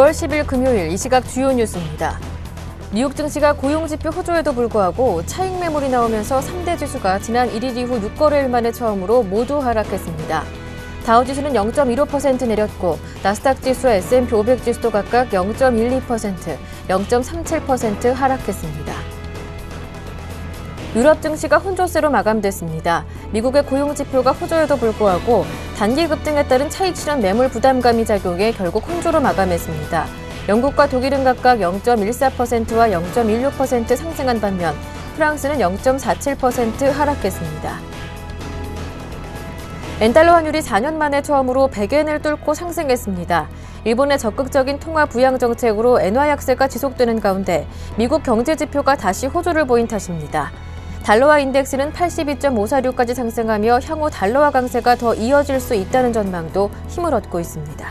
2월 10일 금요일 이 시각 주요 뉴스입니다. 뉴욕 증시가 고용지표 호조에도 불구하고 차익 매물이 나오면서 3대 지수가 지난 1일 이후 6거래일 만에 처음으로 모두 하락했습니다. 다우지수는 0.15% 내렸고 나스닥 지수와 S&P 500 지수도 각각 0.12%, 0.37% 하락했습니다. 유럽 증시가 혼조세로 마감됐습니다. 미국의 고용지표가 호조에도 불구하고 단기 급등에 따른 차익 실현 매물 부담감이 작용해 결국 혼조로 마감했습니다. 영국과 독일은 각각 0.14%와 0.16% 상승한 반면 프랑스는 0.47% 하락했습니다. 엔달러 환율이 4년 만에 처음으로 100엔을 뚫고 상승했습니다. 일본의 적극적인 통화 부양 정책으로 엔화 약세가 지속되는 가운데 미국 경제 지표가 다시 호조를 보인 탓입니다. 달러화 인덱스는 82.546까지 상승하며 향후 달러화 강세가 더 이어질 수 있다는 전망도 힘을 얻고 있습니다.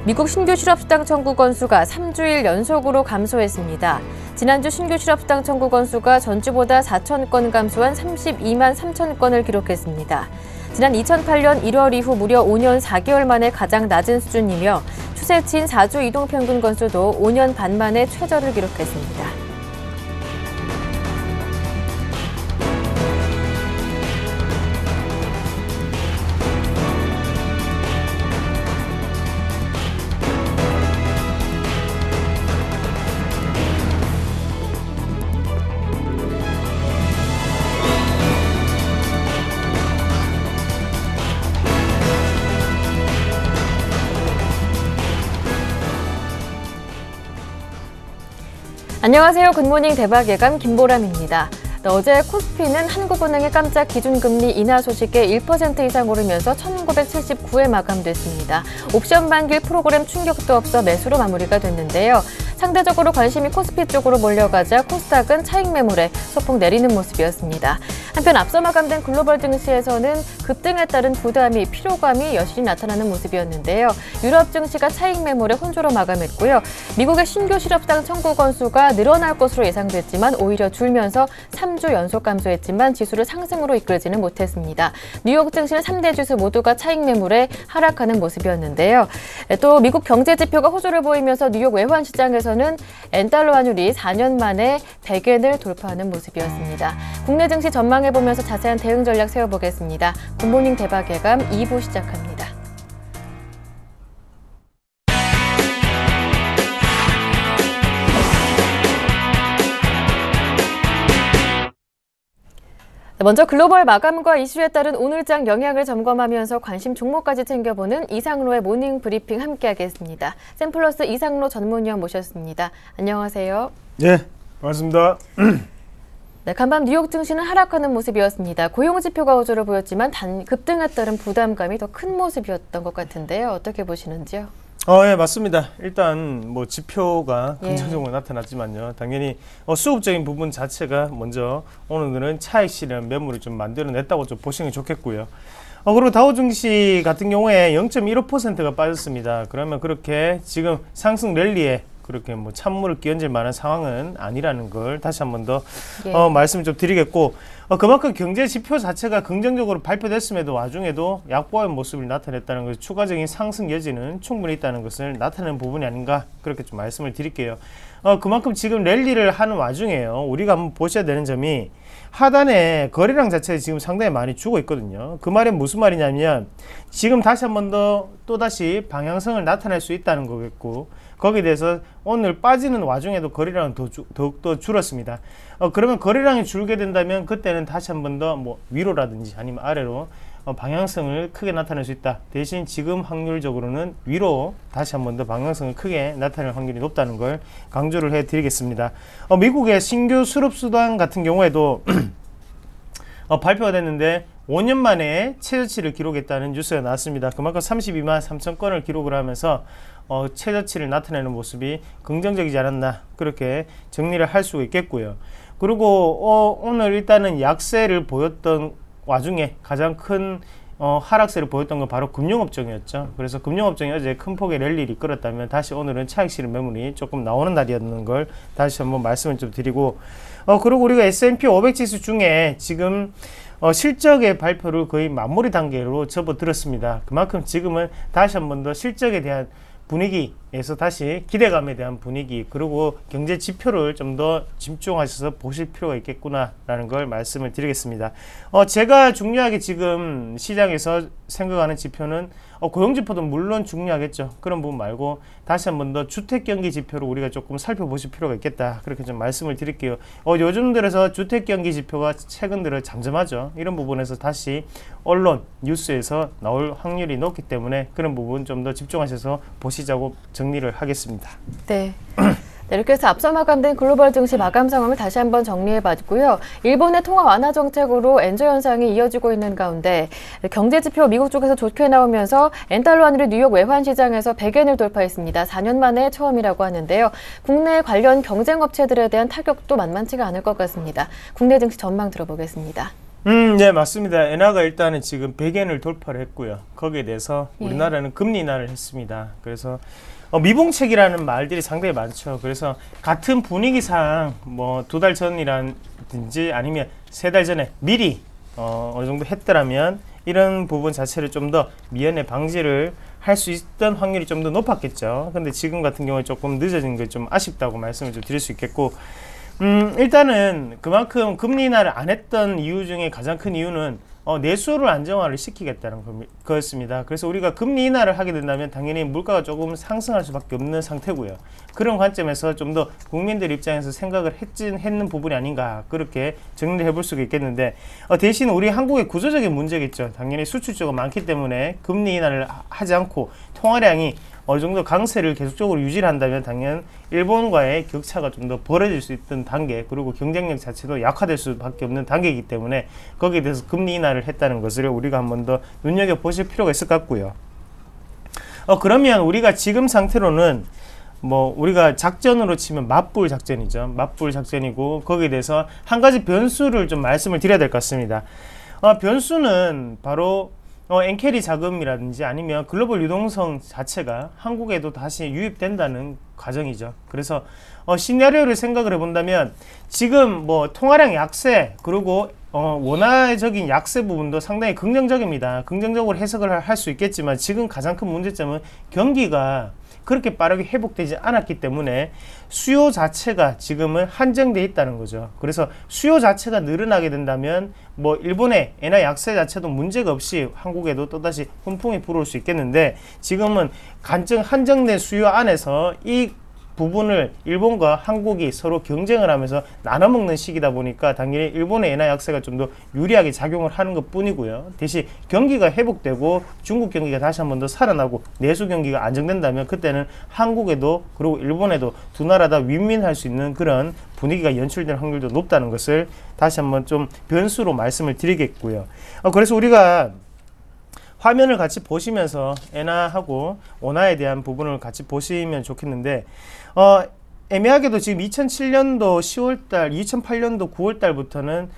미국 신규 실업수당 청구 건수가 3주일 연속으로 감소했습니다. 지난주 신규 실업수당 청구 건수가 전주보다 4,000건 감소한 32만 3천 건을 기록했습니다. 지난 2008년 1월 이후 무려 5년 4개월 만에 가장 낮은 수준이며 추세치인 4주 이동평균 건수도 5년 반 만에 최저를 기록했습니다. 안녕하세요. 굿모닝 대박 예감 김보람입니다. 어제 코스피는 한국은행의 깜짝 기준금리 인하 소식에 1% 이상 오르면서 1979에 마감됐습니다. 옵션 반길 프로그램 충격도 없어 매수로 마무리가 됐는데요. 상대적으로 관심이 코스피 쪽으로 몰려가자 코스닥은 차익 매물에 소폭 내리는 모습이었습니다. 한편 앞서 마감된 글로벌 증시에서는 급등에 따른 부담이 피로감이 여실히 나타나는 모습이었는데요. 유럽 증시가 차익 매물에 혼조로 마감했고요. 미국의 신규 실업수당 청구 건수가 늘어날 것으로 예상됐지만 오히려 줄면서 3주 연속 감소했지만 지수를 상승으로 이끌지는 못했습니다. 뉴욕 증시는 3대 지수 모두가 차익 매물에 하락하는 모습이었는데요. 또 미국 경제 지표가 호조를 보이면서 뉴욕 외환 시장에서는 엔달러 환율이 4년 만에 100엔을 돌파하는 모습이었습니다. 국내 증시 전망해보면서 자세한 대응 전략 세워보겠습니다. 굿모닝 대박 예감 2부 시작합니다. 먼저 글로벌 마감과 이슈에 따른 오늘장 영향을 점검하면서 관심 종목까지 챙겨보는 이상로의 모닝 브리핑 함께하겠습니다. 샘플러스 이상로 전문위원 모셨습니다. 안녕하세요. 네, 반갑습니다. 네, 간밤 뉴욕 증시는 하락하는 모습이었습니다. 고용지표가 호조를 보였지만 급등에 따른 부담감이 더 큰 모습이었던 것 같은데요. 어떻게 보시는지요? 예, 맞습니다. 일단 뭐 지표가 긍정적으로 나타났지만요. 당연히 수급적인 부분 자체가 먼저 오늘은 차익 실현 매물을 좀 만들어냈다고 좀 보시는 게 좋겠고요. 그리고 다우 증시 같은 경우에 0.15%가 빠졌습니다. 그러면 그렇게 지금 상승 랠리에 그렇게 뭐 찬물을 끼얹을 만한 상황은 아니라는 걸 다시 한 번 더 말씀 좀 드리겠고, 그만큼 경제 지표 자체가 긍정적으로 발표됐음에도 와중에도 약보한 모습을 나타냈다는 것이 추가적인 상승 여지는 충분히 있다는 것을 나타내는 부분이 아닌가, 그렇게 좀 말씀을 드릴게요. 그만큼 지금 랠리를 하는 와중에요, 우리가 한번 보셔야 되는 점이 하단에 거래량 자체가 지금 상당히 많이 죽어 있거든요. 그 말이 무슨 말이냐면 지금 다시 한 번 더 또다시 방향성을 나타낼 수 있다는 거겠고, 거기에 대해서 오늘 빠지는 와중에도 거래량은 더욱더 줄었습니다. 그러면 거래량이 줄게 된다면 그때는 다시 한 번 더 뭐 위로라든지 아니면 아래로 방향성을 크게 나타낼 수 있다. 대신 지금 확률적으로는 위로 다시 한 번 더 방향성을 크게 나타낼 확률이 높다는 걸 강조를 해드리겠습니다. 미국의 신규 수급수당 같은 경우에도 발표가 됐는데 5년 만에 최저치를 기록했다는 뉴스가 나왔습니다. 그만큼 32만 3천 건을 기록을 하면서 최저치를 나타내는 모습이 긍정적이지 않았나, 그렇게 정리를 할 수가 있겠고요. 그리고 오늘 일단은 약세를 보였던 와중에 가장 큰 하락세를 보였던 건 바로 금융업종이었죠. 그래서 금융업종이 어제 큰 폭의 랠리를 이끌었다면 다시 오늘은 차익 실현 매물이 조금 나오는 날이었는 걸 다시 한번 말씀을 좀 드리고, 그리고 우리가 S&P 500 지수 중에 지금 실적의 발표를 거의 마무리 단계로 접어들었습니다. 그만큼 지금은 다시 한 번 더 실적에 대한 분위기에서 다시 기대감에 대한 분위기 그리고 경제 지표를 좀 더 집중하셔서 보실 필요가 있겠구나라는 걸 말씀을 드리겠습니다. 제가 중요하게 지금 시장에서 생각하는 지표는 고용지표도 물론 중요하겠죠. 그런 부분 말고 다시 한 번 더 주택경기 지표를 우리가 조금 살펴보실 필요가 있겠다. 그렇게 좀 말씀을 드릴게요. 요즘 들어서 주택경기 지표가 최근 들어 잠잠하죠. 이런 부분에서 다시 언론, 뉴스에서 나올 확률이 높기 때문에 그런 부분 좀 더 집중하셔서 보시자고 정리를 하겠습니다. 네. 네, 이렇게 해서 앞서 마감된 글로벌 증시 마감 상황을 다시 한번 정리해봤고요. 일본의 통화 완화 정책으로 엔저 현상이 이어지고 있는 가운데 경제 지표 미국 쪽에서 좋게 나오면서 엔달러 환율이 뉴욕 외환 시장에서 100엔을 돌파했습니다. 4년 만에 처음이라고 하는데요. 국내 관련 경쟁 업체들에 대한 타격도 만만치가 않을 것 같습니다. 국내 증시 전망 들어보겠습니다. 네, 맞습니다. 엔화가 일단은 지금 100엔을 돌파를 했고요. 거기에 대해서 우리나라는 금리 인하를 했습니다. 그래서 미봉책이라는 말들이 상당히 많죠. 그래서 같은 분위기상 뭐 2달 전이라든지 아니면 3달 전에 미리 어느 정도 했더라면 이런 부분 자체를 좀 더 미연에 방지를 할 수 있던 확률이 좀 더 높았겠죠. 근데 지금 같은 경우에 조금 늦어진 게 좀 아쉽다고 말씀을 좀 드릴 수 있겠고, 일단은 그만큼 금리 인하를 안 했던 이유 중에 가장 큰 이유는 내수를 안정화를 시키겠다는 거였습니다. 그래서 우리가 금리 인하를 하게 된다면 당연히 물가가 조금 상승할 수밖에 없는 상태고요. 그런 관점에서 좀 더 국민들 입장에서 생각을 했는 부분이 아닌가 그렇게 정리를 해볼 수가 있겠는데, 대신 우리 한국의 구조적인 문제겠죠. 당연히 수출처가 많기 때문에 금리 인하를 하지 않고 통화량이 어느 정도 강세를 계속적으로 유지를 한다면 당연 일본과의 격차가 좀 더 벌어질 수 있던 단계, 그리고 경쟁력 자체도 약화될 수밖에 없는 단계이기 때문에 거기에 대해서 금리 인하를 했다는 것을 우리가 한 번 더 눈여겨보실 필요가 있을 것 같고요. 그러면 우리가 지금 상태로는 뭐 우리가 작전으로 치면 맞불 작전이죠. 맞불 작전이고, 거기에 대해서 한 가지 변수를 좀 말씀을 드려야 될 것 같습니다. 변수는 바로 엔캐리 자금이라든지 아니면 글로벌 유동성 자체가 한국에도 다시 유입된다는 과정이죠. 그래서 시나리오를 생각을 해본다면 지금 뭐 통화량 약세 그리고 원화적인 약세 부분도 상당히 긍정적입니다. 긍정적으로 해석을 할 수 있겠지만 지금 가장 큰 문제점은 경기가 그렇게 빠르게 회복되지 않았기 때문에 수요 자체가 지금은 한정되어 있다는 거죠. 그래서 수요 자체가 늘어나게 된다면 뭐 일본의 엔화 약세 자체도 문제가 없이 한국에도 또다시 훈풍이 불어올 수 있겠는데, 지금은 한정된 수요 안에서 이 부분을 일본과 한국이 서로 경쟁을 하면서 나눠먹는 시기다 보니까 당연히 일본의 엔화 약세가 좀 더 유리하게 작용을 하는 것 뿐이고요. 대신 경기가 회복되고 중국 경기가 다시 한 번 더 살아나고 내수 경기가 안정된다면 그때는 한국에도 그리고 일본에도 두 나라 다 윈윈할 수 있는 그런 분위기가 연출될 확률도 높다는 것을 다시 한번 좀 변수로 말씀을 드리겠고요. 그래서 우리가 화면을 같이 보시면서 엔화하고 원화에 대한 부분을 같이 보시면 좋겠는데, 애매하게도 지금 2007년도 10월달, 2008년도 9월달부터는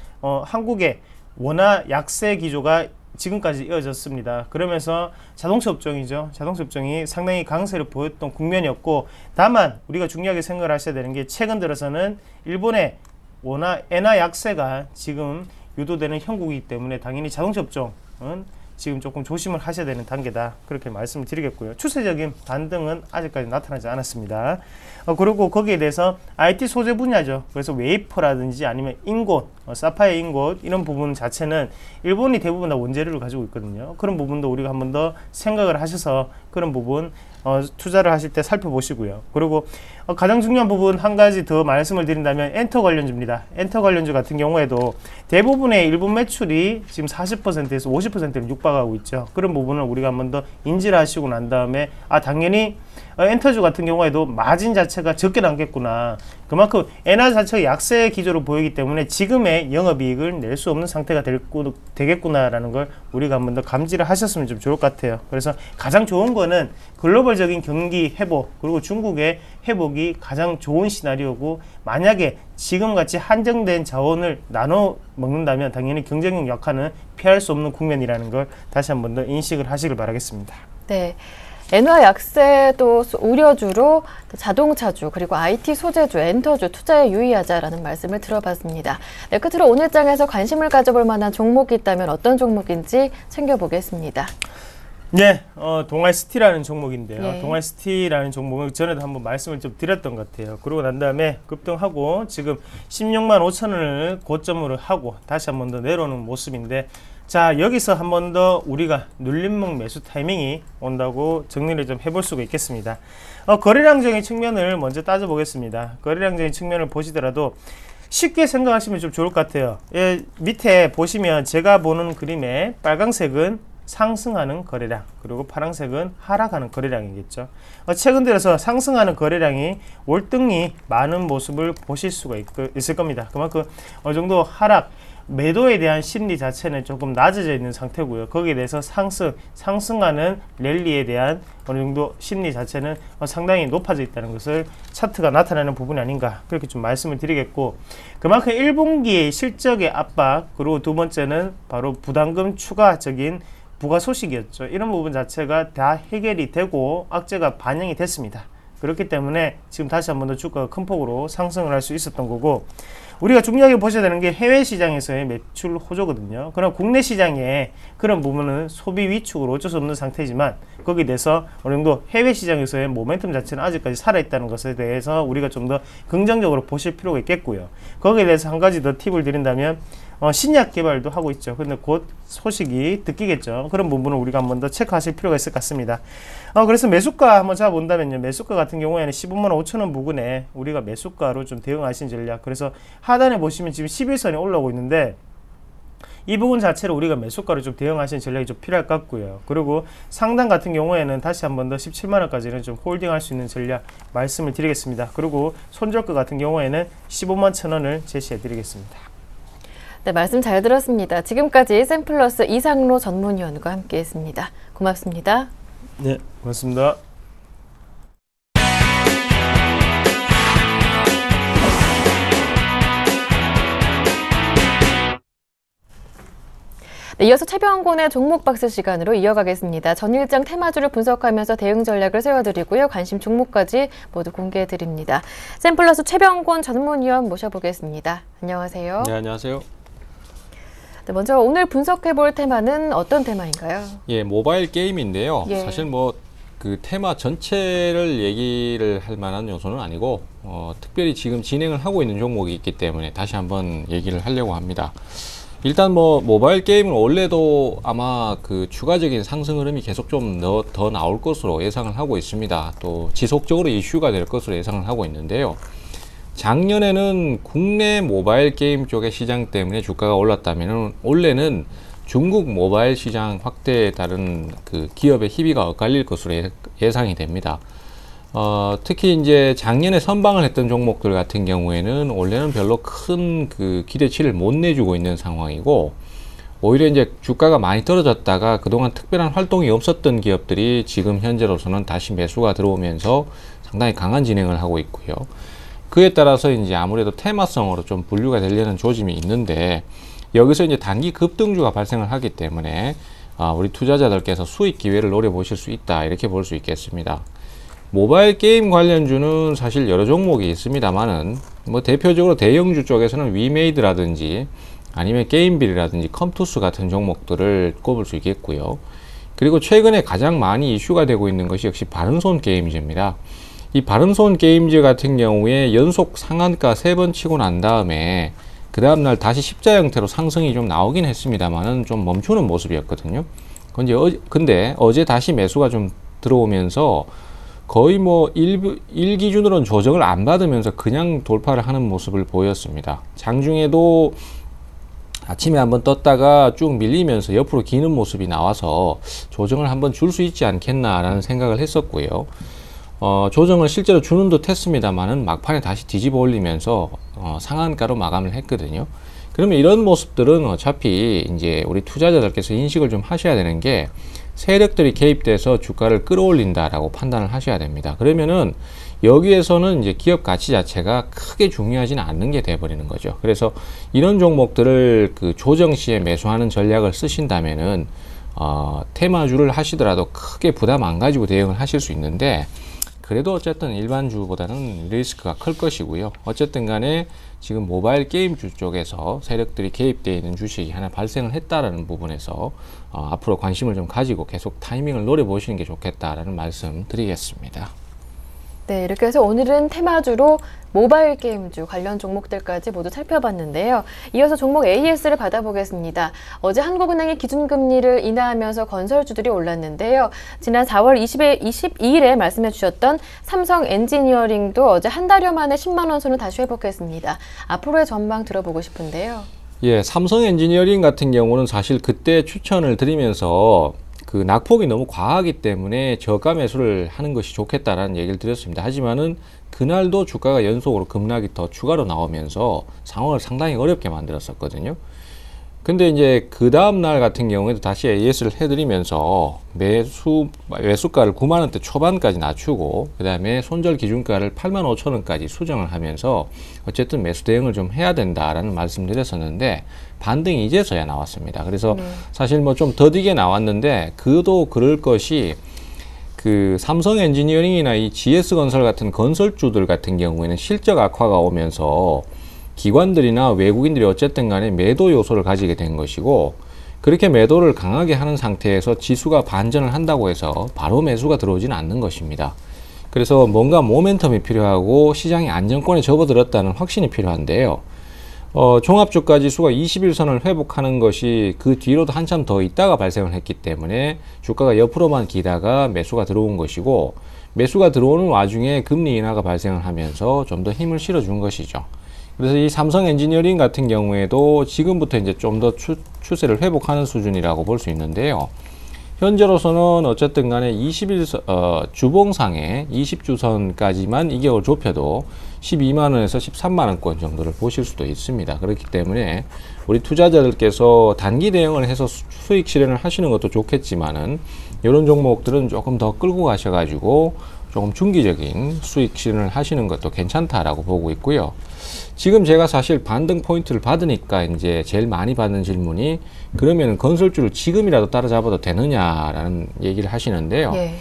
한국의 원화 약세 기조가 지금까지 이어졌습니다. 그러면서 자동차 업종이죠. 자동차 업종이 상당히 강세를 보였던 국면이었고, 다만 우리가 중요하게 생각을 하셔야 되는 게 최근 들어서는 일본의 엔화 약세가 지금 유도되는 형국이기 때문에 당연히 자동차 업종은 지금 조금 조심을 하셔야 되는 단계다, 그렇게 말씀을 드리겠고요. 추세적인 반등은 아직까지 나타나지 않았습니다. 그리고 거기에 대해서 IT 소재 분야죠. 그래서 웨이퍼라든지 아니면 인곳, 사파이어 인곳 이런 부분 자체는 일본이 대부분 다 원재료를 가지고 있거든요. 그런 부분도 우리가 한 번 더 생각을 하셔서 그런 부분 투자를 하실 때 살펴보시고요. 그리고 가장 중요한 부분 한 가지 더 말씀을 드린다면 엔터 관련주입니다. 엔터 관련주 같은 경우에도 대부분의 일본 매출이 지금 40%에서 50%를 육박하고 있죠. 그런 부분을 우리가 한 번 더 인지를 하시고 난 다음에 당연히 엔터주 같은 경우에도 마진 자체가 적게 남겠구나, 그만큼 엔화 자체가 약세 기조로 보이기 때문에 지금의 영업이익을 낼 수 없는 상태가 되겠구나라는 걸 우리가 한 번 더 감지를 하셨으면 좀 좋을 것 같아요. 그래서 가장 좋은 거는 글로벌적인 경기 회복 그리고 중국의 회복이 가장 좋은 시나리오고, 만약에 지금같이 한정된 자원을 나눠 먹는다면 당연히 경쟁력 약화는 피할 수 없는 국면이라는 걸 다시 한 번 더 인식을 하시길 바라겠습니다. 네. 엔화 약세도 우려주로 자동차주 그리고 IT 소재주, 엔터주 투자에 유의하자라는 말씀을 들어봤습니다. 네, 끝으로 오늘 장에서 관심을 가져볼 만한 종목이 있다면 어떤 종목인지 챙겨보겠습니다. 네, 동아스티라는 종목인데요. 예. 동아스티라는 종목은 전에도 한번 말씀을 좀 드렸던 것 같아요. 그러고 난 다음에 급등하고 지금 16만 5천 원을 고점으로 하고 다시 한 번 더 내려오는 모습인데, 자, 여기서 한 번 더 우리가 눌림목 매수 타이밍이 온다고 정리를 좀 해볼 수가 있겠습니다. 거래량적인 측면을 먼저 따져보겠습니다. 거래량적인 측면을 보시더라도 쉽게 생각하시면 좀 좋을 것 같아요. 예, 밑에 보시면 제가 보는 그림에 빨강색은 상승하는 거래량, 그리고 파란색은 하락하는 거래량이겠죠. 최근 들어서 상승하는 거래량이 월등히 많은 모습을 보실 수가 있을 겁니다. 그만큼 어느 정도 하락, 매도에 대한 심리 자체는 조금 낮아져 있는 상태고요. 거기에 대해서 상승하는 랠리에 대한 어느 정도 심리 자체는 상당히 높아져 있다는 것을 차트가 나타내는 부분이 아닌가, 그렇게 좀 말씀을 드리겠고, 그만큼 1분기의 실적의 압박, 그리고 두 번째는 바로 부담금 추가적인 부가 소식이었죠. 이런 부분 자체가 다 해결이 되고 악재가 반영이 됐습니다. 그렇기 때문에 지금 다시 한 번 더 주가가 큰 폭으로 상승을 할 수 있었던 거고, 우리가 중요하게 보셔야 되는 게 해외 시장에서의 매출 호조거든요. 그럼 국내 시장에 그런 부분은 소비 위축으로 어쩔 수 없는 상태지만, 거기에 대해서 어느 정도 해외 시장에서의 모멘텀 자체는 아직까지 살아있다는 것에 대해서 우리가 좀 더 긍정적으로 보실 필요가 있겠고요. 거기에 대해서 한 가지 더 팁을 드린다면, 신약 개발도 하고 있죠. 근데 곧 소식이 듣기겠죠. 그런 부분을 우리가 한 번 더 체크하실 필요가 있을 것 같습니다. 그래서 매수가 한번 잡아본다면요. 매수가 같은 경우에는 15만 5천 원 부근에 우리가 매수가로 좀 대응하신 전략. 그래서 하단에 보시면 지금 11선이 올라오고 있는데, 이 부분 자체로 우리가 매수가로 좀 대응하시는 전략이 좀 필요할 것 같고요. 그리고 상단 같은 경우에는 다시 한 번 더 17만 원까지는 좀 홀딩할 수 있는 전략 말씀을 드리겠습니다. 그리고 손절가 같은 경우에는 15만 천 원을 제시해 드리겠습니다. 네, 말씀 잘 들었습니다. 지금까지 샘플러스 이상로 전문위원과 함께했습니다. 고맙습니다. 네, 고맙습니다. 네, 이어서 최병곤의 종목 박스 시간으로 이어가겠습니다. 전일장 테마주를 분석하면서 대응 전략을 세워드리고요. 관심 종목까지 모두 공개해드립니다. 샘플러스 최병곤 전문위원 모셔보겠습니다. 안녕하세요. 네, 안녕하세요. 네, 먼저 오늘 분석해볼 테마는 어떤 테마인가요? 예, 모바일 게임인데요. 예. 사실 뭐 그 테마 전체를 얘기를 할 만한 요소는 아니고 특별히 지금 진행을 하고 있는 종목이 있기 때문에 다시 한번 얘기를 하려고 합니다. 일단 뭐 모바일 게임은 원래도 아마 그 추가적인 상승 흐름이 계속 좀 더 나올 것으로 예상을 하고 있습니다. 또 지속적으로 이슈가 될 것으로 예상을 하고 있는데요. 작년에는 국내 모바일 게임 쪽의 시장 때문에 주가가 올랐다면 올해는 중국 모바일 시장 확대에 따른 그 기업의 희비가 엇갈릴 것으로 예상이 됩니다. 특히 이제 작년에 선방을 했던 종목들 같은 경우에는 올해는 별로 큰 그 기대치를 못 내주고 있는 상황이고, 오히려 이제 주가가 많이 떨어졌다가 그동안 특별한 활동이 없었던 기업들이 지금 현재로서는 다시 매수가 들어오면서 상당히 강한 진행을 하고 있고요. 그에 따라서 이제 아무래도 테마성으로 좀 분류가 되려는 조짐이 있는데, 여기서 이제 단기 급등주가 발생을 하기 때문에 우리 투자자들께서 수익 기회를 노려보실 수 있다, 이렇게 볼 수 있겠습니다. 모바일 게임 관련주는 사실 여러 종목이 있습니다만은 뭐 대표적으로 대형주 쪽에서는 위메이드라든지 아니면 게임빌이라든지 컴투스 같은 종목들을 꼽을 수 있겠고요. 그리고 최근에 가장 많이 이슈가 되고 있는 것이 역시 바른손 게임즈입니다. 이 바른손 게임즈 같은 경우에 연속 상한가 3번 치고 난 다음에 그 다음날 다시 십자 형태로 상승이 좀 나오긴 했습니다만은 좀 멈추는 모습이었거든요. 근데 어제 다시 매수가 좀 들어오면서 거의 뭐 일 기준으로는 조정을 안 받으면서 그냥 돌파를 하는 모습을 보였습니다. 장중에도 아침에 한번 떴다가 쭉 밀리면서 옆으로 기는 모습이 나와서 조정을 한번 줄 수 있지 않겠나라는 생각을 했었고요. 조정을 실제로 주는 듯 했습니다만은 막판에 다시 뒤집어 올리면서 상한가로 마감을 했거든요. 그러면 이런 모습들은 어차피 이제 우리 투자자들께서 인식을 좀 하셔야 되는 게, 세력들이 개입돼서 주가를 끌어올린다라고 판단을 하셔야 됩니다. 그러면은 여기에서는 이제 기업 가치 자체가 크게 중요하지는 않는 게 돼버리는 거죠. 그래서 이런 종목들을 그 조정 시에 매수하는 전략을 쓰신다면은 테마주를 하시더라도 크게 부담 안 가지고 대응을 하실 수 있는데, 그래도 어쨌든 일반주보다는 리스크가 클 것이고요. 어쨌든 간에 지금 모바일 게임주 쪽에서 세력들이 개입되어 있는 주식이 하나 발생을 했다라는 부분에서 앞으로 관심을 좀 가지고 계속 타이밍을 노려보시는 게 좋겠다라는 말씀 드리겠습니다. 네, 이렇게 해서 오늘은 테마주로 모바일 게임주 관련 종목들까지 모두 살펴봤는데요. 이어서 종목 AS를 받아보겠습니다. 어제 한국은행이 기준금리를 인하하면서 건설주들이 올랐는데요. 지난 4월 22일에 말씀해 주셨던 삼성 엔지니어링도 어제 한 달여 만에 10만 원 선을 다시 회복했습니다. 앞으로의 전망 들어보고 싶은데요. 예, 삼성 엔지니어링 같은 경우는 사실 그때 추천을 드리면서 그 낙폭이 너무 과하기 때문에 저가 매수를 하는 것이 좋겠다라는 얘기를 드렸습니다. 하지만은 그날도 주가가 연속으로 급락이 더 추가로 나오면서 상황을 상당히 어렵게 만들었었거든요. 근데 이제 그 다음 날 같은 경우에도 다시 AS를 해드리면서 매수가를 9만 원대 초반까지 낮추고 그 다음에 손절 기준가를 8만 5천 원까지 수정을 하면서 어쨌든 매수 대응을 좀 해야 된다라는 말씀을 드렸었는데 반등이 이제서야 나왔습니다. 그래서 사실 뭐 좀 더디게 나왔는데 그도 그럴 것이 그 삼성 엔지니어링이나 이 GS건설 같은 건설주들 같은 경우에는 실적 악화가 오면서 기관들이나 외국인들이 어쨌든 간에 매도 요소를 가지게 된 것이고 그렇게 매도를 강하게 하는 상태에서 지수가 반전을 한다고 해서 바로 매수가 들어오지는 않는 것입니다. 그래서 뭔가 모멘텀이 필요하고 시장이 안정권에 접어들었다는 확신이 필요한데요. 종합주가 지수가 21선을 회복하는 것이 그 뒤로도 한참 더 있다가 발생을 했기 때문에 주가가 옆으로만 기다가 매수가 들어온 것이고 매수가 들어오는 와중에 금리 인하가 발생을 하면서 좀 더 힘을 실어준 것이죠. 그래서 이 삼성 엔지니어링 같은 경우에도 지금부터 이제 좀 더 추세를 회복하는 수준이라고 볼 수 있는데요. 현재로서는 어쨌든 간에 주봉상에 20주선까지만 2개월 좁혀도 12만원에서 13만원권 정도를 보실 수도 있습니다. 그렇기 때문에 우리 투자자들께서 단기 대응을 해서 수익 실현을 하시는 것도 좋겠지만은 이런 종목들은 조금 더 끌고 가셔가지고 조금 중기적인 수익 실현을 하시는 것도 괜찮다라고 보고 있고요. 지금 제가 사실 반등 포인트를 받으니까 이제 제일 많이 받는 질문이 그러면 건설주를 지금이라도 따라잡아도 되느냐라는 얘기를 하시는데요. 예.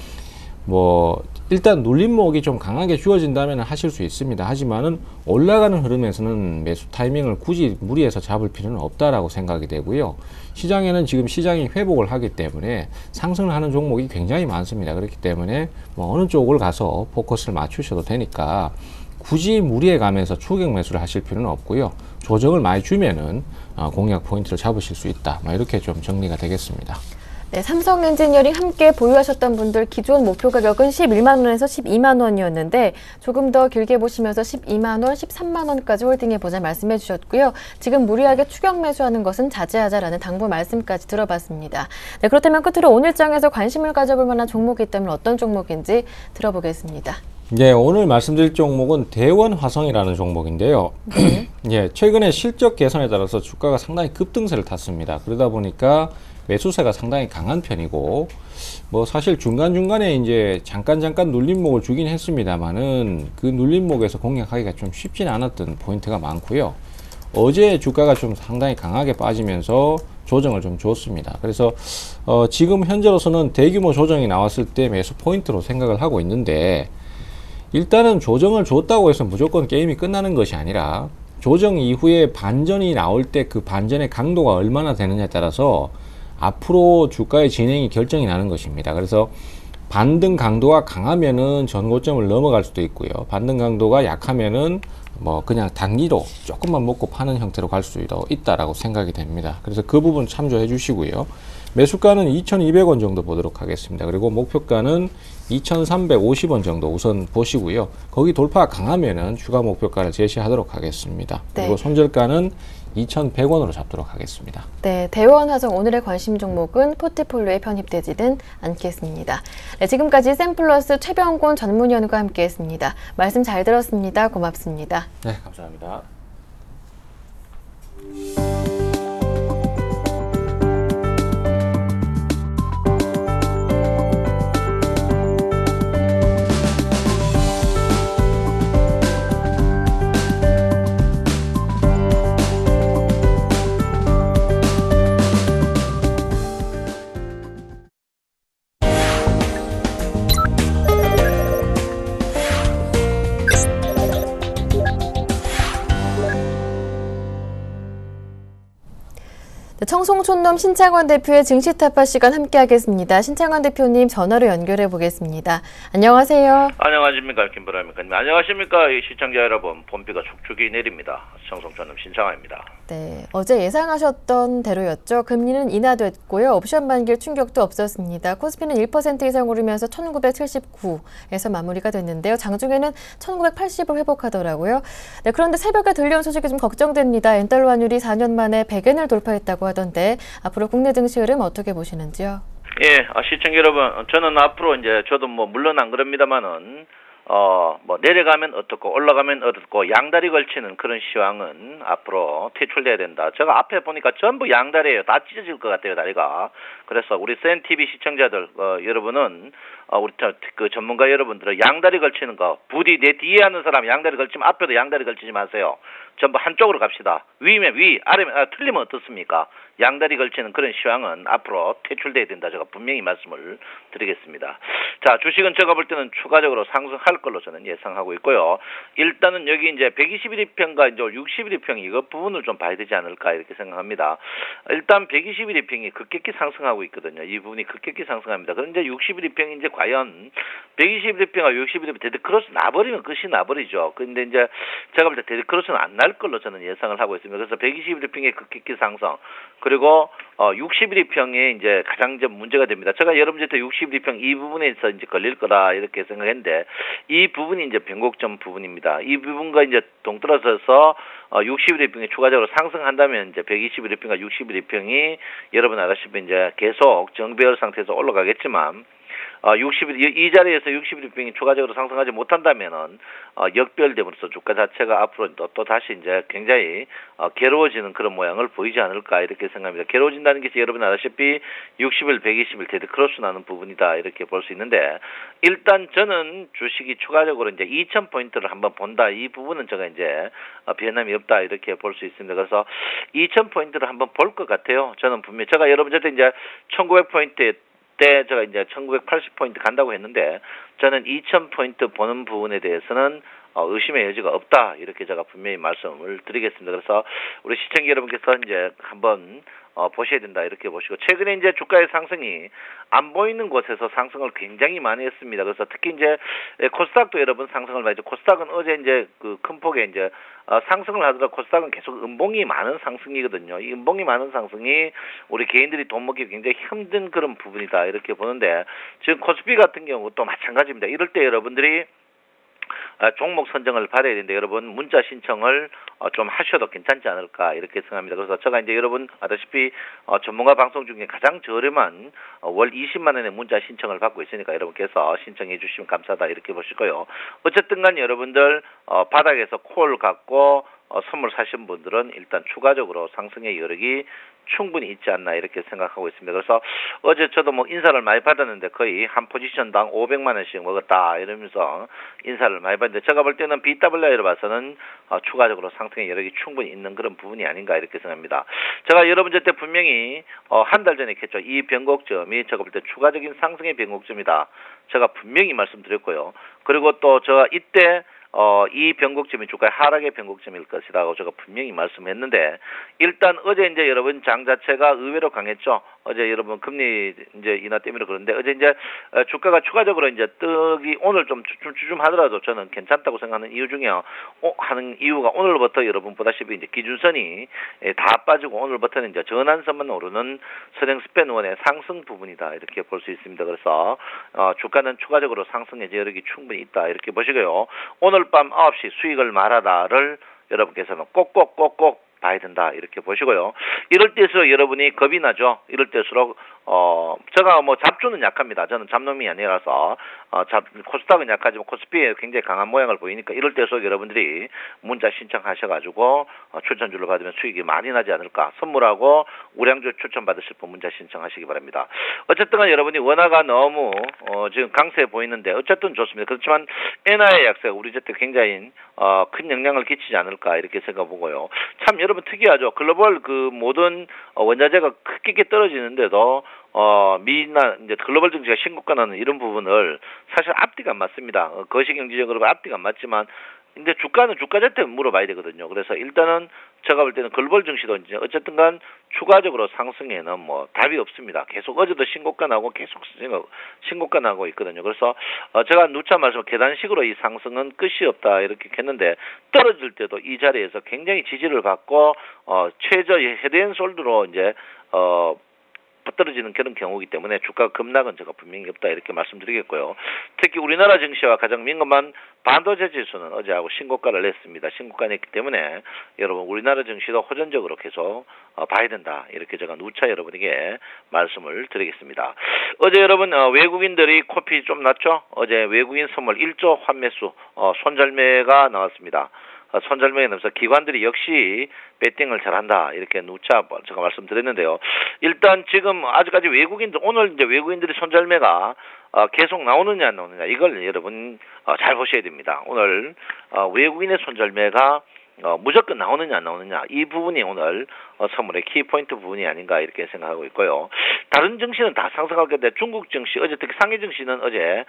뭐 일단 눌림목이 좀 강하게 주어진다면 하실 수 있습니다. 하지만은 올라가는 흐름에서는 매수 타이밍을 굳이 무리해서 잡을 필요는 없다라고 생각이 되고요. 시장에는 지금 시장이 회복을 하기 때문에 상승을 하는 종목이 굉장히 많습니다. 그렇기 때문에 뭐 어느 쪽을 가서 포커스를 맞추셔도 되니까 굳이 무리해 가면서 추격 매수를 하실 필요는 없고요. 조정을 많이 주면은 공략 포인트를 잡으실 수 있다. 이렇게 좀 정리가 되겠습니다. 네, 삼성 엔지니어링 함께 보유하셨던 분들 기존 목표 가격은 11만 원에서 12만 원이었는데 조금 더 길게 보시면서 12만 원, 13만 원까지 홀딩해보자 말씀해 주셨고요. 지금 무리하게 추격 매수하는 것은 자제하자라는 당부 말씀까지 들어봤습니다. 네, 그렇다면 끝으로 오늘 장에서 관심을 가져볼 만한 종목이 있다면 어떤 종목인지 들어보겠습니다. 네, 오늘 말씀드릴 종목은 대원화성이라는 종목인데요. 예, 최근에 실적 개선에 따라서 주가가 상당히 급등세를 탔습니다. 그러다 보니까 매수세가 상당히 강한 편이고, 뭐 사실 중간중간에 이제 잠깐 눌림목을 주긴 했습니다만은 그 눌림목에서 공략하기가 좀 쉽지는 않았던 포인트가 많고요. 어제 주가가 좀 상당히 강하게 빠지면서 조정을 좀 줬습니다. 그래서 지금 현재로서는 대규모 조정이 나왔을 때 매수 포인트로 생각을 하고 있는데, 일단은 조정을 줬다고 해서 무조건 게임이 끝나는 것이 아니라 조정 이후에 반전이 나올 때 그 반전의 강도가 얼마나 되느냐에 따라서 앞으로 주가의 진행이 결정이 나는 것입니다. 그래서 반등 강도가 강하면은 전고점을 넘어갈 수도 있고요. 반등 강도가 약하면은 뭐 그냥 단기로 조금만 먹고 파는 형태로 갈 수도 있다라고 생각이 됩니다. 그래서 그 부분 참조해 주시고요. 매수가는 2,200원 정도 보도록 하겠습니다. 그리고 목표가는 2,350원 정도 우선 보시고요. 거기 돌파 강하면은 추가 목표가를 제시하도록 하겠습니다. 네. 그리고 손절가는 2,100원으로 잡도록 하겠습니다. 네, 대원화성 오늘의 관심 종목은 포트폴리오에 편입되지는 않겠습니다. 네, 지금까지 샘플러스 최병곤 전문위원과 함께했습니다. 말씀 잘 들었습니다. 고맙습니다. 네, 감사합니다. 청송촌놈 신창원 대표의 증시타파 시간 함께하겠습니다. 신창원 대표님 전화로 연결해 보겠습니다. 안녕하세요. 안녕하십니까, 김보람입니다. 안녕하십니까, 이 시청자 여러분. 봄비가 축축이 내립니다. 청송촌놈 신창원입니다. 네, 어제 예상하셨던 대로였죠. 금리는 인하됐고요. 옵션 반길 충격도 없었습니다. 코스피는 1% 이상 오르면서 1979에서 마무리가 됐는데요. 장중에는 1980을 회복하더라고요. 네, 그런데 새벽에 들려온 소식이 좀 걱정됩니다. 엔달러 환율이 4년 만에 100엔을 돌파했다고 하던데 앞으로 국내 증시 흐름 어떻게 보시는지요? 예, 시청자 여러분, 저는 앞으로 이제 저도 물론 안 그럽니다만은 내려가면 어떻고 올라가면 어떻고 양다리 걸치는 그런 시황은 앞으로 퇴출돼야 된다. 제가 앞에 보니까 전부 양다리예요. 다 찢어질 것 같아요, 다리가. 그래서 우리 센TV 시청자들 여러분은 우리 그 전문가 여러분들은 양다리 걸치는 거, 부디 내 뒤에 하는 사람 양다리 걸치면 앞에도 양다리 걸치지 마세요. 전부 한쪽으로 갑시다. 위면 위, 아래면 틀리면 어떻습니까? 양다리 걸치는 그런 시황은 앞으로 퇴출돼야 된다. 제가 분명히 말씀을 드리겠습니다. 자, 주식은 제가 볼 때는 추가적으로 상승할 걸로 저는 예상하고 있고요. 일단은 여기 이제 121일평과 이제 61일평 이것 부분을 좀 봐야 되지 않을까 이렇게 생각합니다. 일단 121일평이 급격히 상승하고 있거든요. 이 부분이 급격히 상승합니다. 그런데 61일평이 이제 과연 121일평과 61일평 데드크로스 나버리면 끝이 나버리죠. 근데 이제 제가 볼 때 데드크로스는 안 날 걸로 저는 예상을 하고 있습니다. 그래서 121일평의 급격히 상승, 그리고 61일평이 이제 가장 좀 문제가 됩니다. 제가 여러분한테 61일평 이 부분에서 이제 걸릴 거다 이렇게 생각했는데 이 부분이 이제 변곡점 부분입니다. 이 부분과 이제 동떨어져서 61일평이 추가적으로 상승한다면 이제 121일평과 61일평이 여러분 아시다시피 이제 계속 정배열 상태에서 올라가겠지만 60일 이 자리에서 61일평이 추가적으로 상승하지 못한다면은 역별됨으로써 주가 자체가 앞으로 또 다시 이제 굉장히 괴로워지는 그런 모양을 보이지 않을까 이렇게 생각합니다. 괴로워진다는 게 여러분 아시다시피 60일, 120일 데드 크로스 나는 부분이다 이렇게 볼 수 있는데 일단 저는 주식이 추가적으로 이제 2,000포인트를 한번 본다 이 부분은 제가 이제 변함이 없다 이렇게 볼 수 있습니다. 그래서 2,000포인트를 한번 볼 것 같아요. 저는 분명히 제가 여러분한테 이제 1,900포인트 때 제가 이제 1980포인트 간다고 했는데 저는 2000포인트 보는 부분에 대해서는 의심의 여지가 없다 이렇게 제가 분명히 말씀을 드리겠습니다. 그래서 우리 시청자 여러분께서 이제 한번 보셔야 된다 이렇게 보시고 최근에 이제 주가의 상승이 안 보이는 곳에서 상승을 굉장히 많이 했습니다. 그래서 특히 이제 코스닥도 여러분 상승을 많이 했죠. 코스닥은 어제 이제 그 큰 폭의 이제 상승을 하더라도 코스닥은 계속 음봉이 많은 상승이거든요. 이 음봉이 많은 상승이 우리 개인들이 돈 먹기 굉장히 힘든 그런 부분이다 이렇게 보는데 지금 코스피 같은 경우 또 마찬가지입니다. 이럴 때 여러분들이 종목 선정을 받아야 되는데 여러분 문자 신청을 좀 하셔도 괜찮지 않을까 이렇게 생각합니다. 그래서 제가 이제 여러분 아다시피 전문가 방송 중에 가장 저렴한 월 20만 원의 문자 신청을 받고 있으니까 여러분께서 신청해 주시면 감사하다 이렇게 보시고요. 어쨌든 간 여러분들 바닥에서 콜 갖고 선물 사신 분들은 일단 추가적으로 상승의 여력이 충분히 있지 않나 이렇게 생각하고 있습니다. 그래서 어제 저도 인사를 많이 받았는데 거의 한 포지션당 500만 원씩 먹었다 이러면서 인사를 많이 받는데 제가 볼 때는 BWI로 봐서는 추가적으로 상승의 여력이 충분히 있는 그런 부분이 아닌가 이렇게 생각합니다. 제가 여러분한테 분명히 한 달 전에 했죠. 이 변곡점이 제가 볼 때 추가적인 상승의 변곡점이다. 제가 분명히 말씀드렸고요. 그리고 또 제가 이때 이 변곡점이 주가의 하락의 변곡점일 것이라고 제가 분명히 말씀했는데 일단 어제 이제 여러분 장 자체가 의외로 강했죠. 어제 여러분 금리 이제 인하 때문에 그런데 어제 이제 주가가 추가적으로 이제 떡이 오늘 좀 주춤하더라도 저는 괜찮다고 생각하는 이유 중에 하는 이유가 오늘부터 여러분 보다시피 이제 기준선이 다 빠지고 오늘부터는 이제 전환선만 오르는 선행 스팬 원의 상승 부분이다 이렇게 볼 수 있습니다. 그래서 주가는 추가적으로 상승의 여력이 충분히 있다 이렇게 보시고요. 오늘 밤 9시 수익을 말하다를 여러분께서는 꼭꼭 봐야 된다 이렇게 보시고요. 이럴 때일수록 여러분이 겁이 나죠. 이럴 때일수록 제가 잡주는 약합니다. 저는 잡놈이 아니라서 코스닥은 약하지만 코스피에 굉장히 강한 모양을 보이니까 이럴 때일수록 여러분들이 문자 신청하셔가지고 추천주를 받으면 수익이 많이 나지 않을까. 선물하고 우량주 추천 받으실 분 문자 신청하시기 바랍니다. 어쨌든 여러분이 원화가 너무 지금 강세해 보이는데 어쨌든 좋습니다. 그렇지만 엔화의 약세가 우리 곁에 굉장히 큰 영향을 끼치지 않을까 이렇게 생각보고요. 참 여러분 특이하죠. 글로벌 그 모든 원자재가 크게 떨어지는데도 미나 이제 글로벌 증시가 신고가 나는 이런 부분을 사실 앞뒤가 안 맞습니다. 거시경제적으로 앞뒤가 안 맞지만 근데 주가는 주가절 때 물어봐야 되거든요. 그래서 일단은 제가 볼 때는 글로벌 증시도 이제 어쨌든간 추가적으로 상승에는 뭐 답이 없습니다. 계속 어제도 신고가 나고 계속 신고가 나고 있거든요. 그래서 제가 누차 말씀 계단식으로 이 상승은 끝이 없다 이렇게 했는데 떨어질 때도 이 자리에서 굉장히 지지를 받고 최저의 헤드앤숄더로 이제 떨어지는 그런 경우이기 때문에 주가 급락은 제가 분명히 없다 이렇게 말씀드리겠고요. 특히 우리나라 증시와 가장 민감한 반도체 지수는 어제하고 신고가를 냈습니다. 신고가 냈기 때문에 여러분 우리나라 증시도 호전적으로 계속 봐야 된다 이렇게 제가 누차 여러분에게 말씀을 드리겠습니다. 어제 여러분 외국인들이 코피 좀 났죠? 어제 외국인 선물 1조 환매수 손절매가 나왔습니다. 손절매에 넣어서 기관들이 역시 배팅을 잘한다 이렇게 누차 제가 말씀드렸는데요. 일단 지금 아직까지 외국인들 오늘 이제 외국인들이 손절매가 계속 나오느냐 안 나오느냐 이걸 여러분 잘 보셔야 됩니다. 오늘 외국인의 손절매가 무조건 나오느냐 안 나오느냐 이 부분이 오늘 선물의 키포인트 부분이 아닌가 이렇게 생각하고 있고요. 다른 증시는 다 상승할 건데 중국 증시 어제 특히 상해 증시는 어제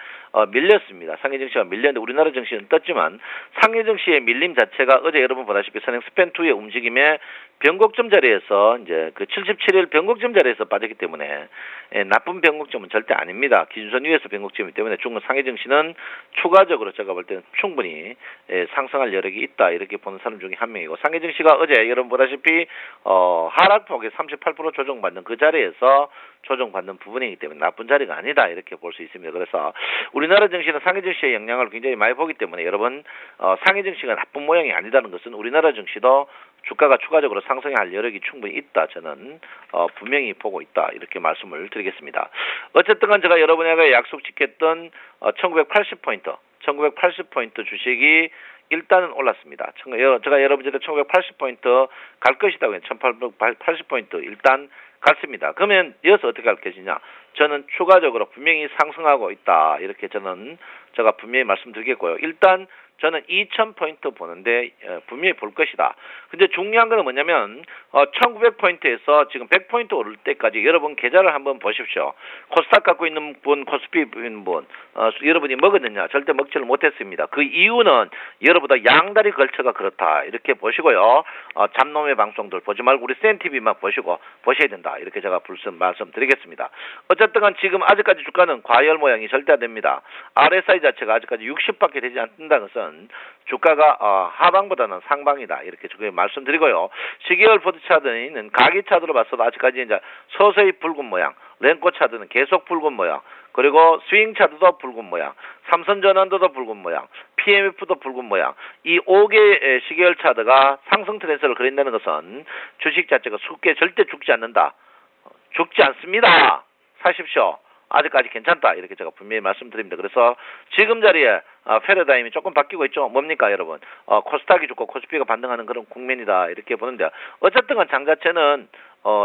밀렸습니다. 상해 증시가 밀렸는데 우리나라 증시는 떴지만 상해 증시의 밀림 자체가 어제 여러분 보다시피 선행 스팬2의 움직임에 변곡점 자리에서 이제 그 77일 변곡점 자리에서 빠졌기 때문에 나쁜 변곡점은 절대 아닙니다. 기준선 위에서 변곡점이기 때문에 중국 상해 증시는 추가적으로 제가 볼 때는 충분히 상승할 여력이 있다 이렇게 보는 사람 중에 한 명이고 상해 증시가 어제 여러분 보다시피 하락폭의 38% 조정받는 그 자리에서 조정받는 부분이기 때문에 나쁜 자리가 아니다 이렇게 볼 수 있습니다. 그래서 우리나라 증시는 상해 증시의 영향을 굉장히 많이 보기 때문에 여러분 상해 증시가 나쁜 모양이 아니다는 것은 우리나라 증시도 주가가 추가적으로 상승할 여력이 충분히 있다 저는 분명히 보고 있다 이렇게 말씀을 드리겠습니다. 어쨌든 간 제가 여러분에게 약속 지켰던 1980포인트 주식이 일단은 올랐습니다. 제가 여러분들한테 1980포인트 갈 것이다고 했는데 1880포인트 일단 갔습니다. 그러면 이어서 어떻게 할 것이냐? 저는 추가적으로 분명히 상승하고 있다. 이렇게 제가 분명히 말씀드리겠고요. 일단 저는 2000포인트 보는데 분명히 볼 것이다. 근데 중요한 건 뭐냐면 1900포인트에서 지금 100포인트 오를 때까지 여러분 계좌를 한번 보십시오. 코스닥 갖고 있는 분, 코스피 있는 분 여러분이 먹었느냐? 절대 먹지를 못했습니다. 그 이유는 여러분보다 양다리 걸쳐가 그렇다. 이렇게 보시고요. 잡놈의 방송들 보지 말고 우리 센TV만 보셔야 된다. 이렇게 제가 말씀드리겠습니다. 어쨌든 간 지금 아직까지 주가는 과열 모양이 절대 안 됩니다. RSI 자체가 아직까지 60밖에 되지 않는다는 것은 주가가 하방보다는 상방이다 이렇게 저게 말씀드리고요. 시계열 포트 차트는 있는 가기 차트로 봤어도 아직까지 이제 서서히 붉은 모양, 랭코 차트는 계속 붉은 모양, 그리고 스윙 차트도 붉은 모양, 삼선 전환도도 붉은 모양, PMF도 붉은 모양. 이 5개의 시계열 차트가 상승 트렌드를 그린다는 것은 주식 자체가 쉽게 절대 죽지 않는다. 죽지 않습니다. 사십시오. 아직까지 괜찮다 이렇게 제가 분명히 말씀드립니다. 그래서 지금 자리에 패러다임이 조금 바뀌고 있죠. 뭡니까 여러분? 코스닥이 좋고 코스피가 반등하는 그런 국면이다 이렇게 보는데 어쨌든 간 장 자체는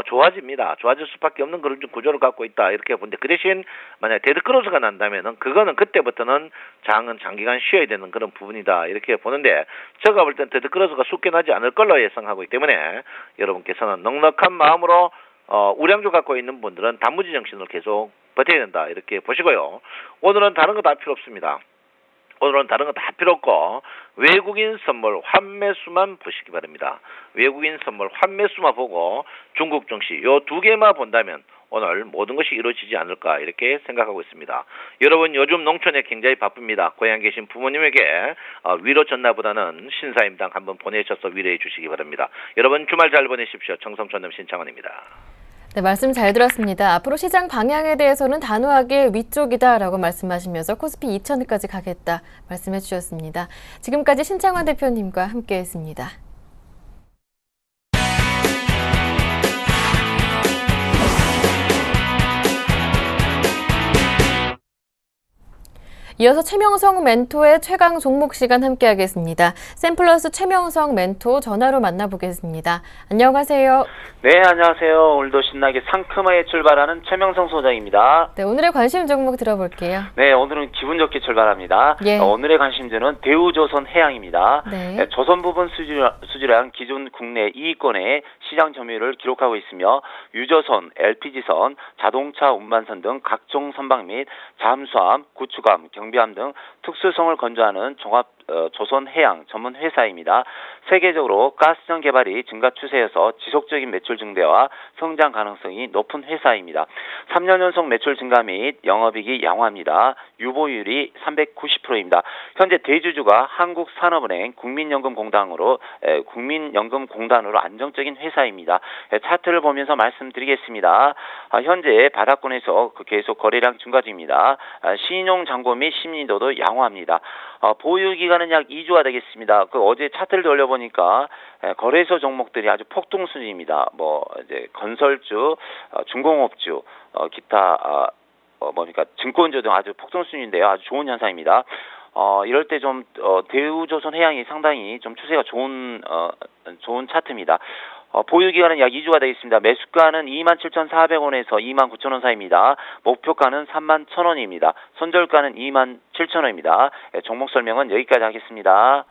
좋아집니다. 좋아질 수밖에 없는 그런 구조를 갖고 있다 이렇게 보는데 그 대신 만약 데드크로스가 난다면은 그거는 그때부터는 장은 장기간 쉬어야 되는 그런 부분이다 이렇게 보는데 제가 볼 땐 데드크로스가 쉽게 나지 않을 걸로 예상하고 있기 때문에 여러분께서는 넉넉한 마음으로 우량주 갖고 있는 분들은 단무지 정신을 계속 버텨야 된다 이렇게 보시고요. 오늘은 다른 거 다 필요 없습니다. 오늘은 다른 거 다 필요 없고 외국인 선물 환매수만 보시기 바랍니다. 외국인 선물 환매수만 보고 중국 증시 요 두 개만 본다면 오늘 모든 것이 이루어지지 않을까 이렇게 생각하고 있습니다. 여러분 요즘 농촌에 굉장히 바쁩니다. 고향 계신 부모님에게 위로 전화보다는 신사임당 한번 보내셔서 위로해 주시기 바랍니다. 여러분 주말 잘 보내십시오. 정성촌남 신창원입니다. 네, 말씀 잘 들었습니다. 앞으로 시장 방향에 대해서는 단호하게 위쪽이다라고 말씀하시면서 코스피 2000까지 가겠다 말씀해 주셨습니다. 지금까지 신창원 대표님과 함께했습니다. 이어서 최명성 멘토의 최강 종목 시간 함께하겠습니다. 샘플러스 최명성 멘토 전화로 만나보겠습니다. 안녕하세요. 네, 안녕하세요. 오늘도 신나게 상큼하게 출발하는 최명성 소장입니다. 네, 오늘의 관심 종목 들어볼게요. 네, 오늘은 기분 좋게 출발합니다. 예. 오늘의 관심주는 대우조선해양입니다. 네. 조선 부분 수주량 기준 국내 2위권의 시장 점유율을 기록하고 있으며 유조선, LPG선, 자동차 운반선 등 각종 선박 및 잠수함, 구축함, 경비함 등 특수성을 건조하는 종합 조선해양 전문 회사입니다. 세계적으로 가스전 개발이 증가 추세여서 지속적인 매출 증대와 성장 가능성이 높은 회사입니다. 3년 연속 매출 증가 및 영업이익이 양호합니다. 유보율이 390%입니다. 현재 대주주가 한국산업은행 국민연금공단으로 안정적인 회사입니다. 차트를 보면서 말씀드리겠습니다. 현재 바닥권에서 계속 거래량 증가 중입니다. 신용 잔고 및 심리도도 양호합니다. 보유 기간은 약 2주가 되겠습니다. 어제 차트를 돌려보니까 거래소 종목들이 아주 폭등 수준입니다. 이제 건설주, 중공업주, 기타 증권주 등 아주 폭등 수준인데요. 아주 좋은 현상입니다. 이럴 때 좀 대우조선해양이 상당히 좀 추세가 좋은 차트입니다. 보유 기간은 약 2주가 되겠습니다. 매수가는 27,400원에서 29,000원 사이입니다. 목표가는 31,000원입니다. 손절가는 27,000원입니다. 종목 설명은 여기까지 하겠습니다.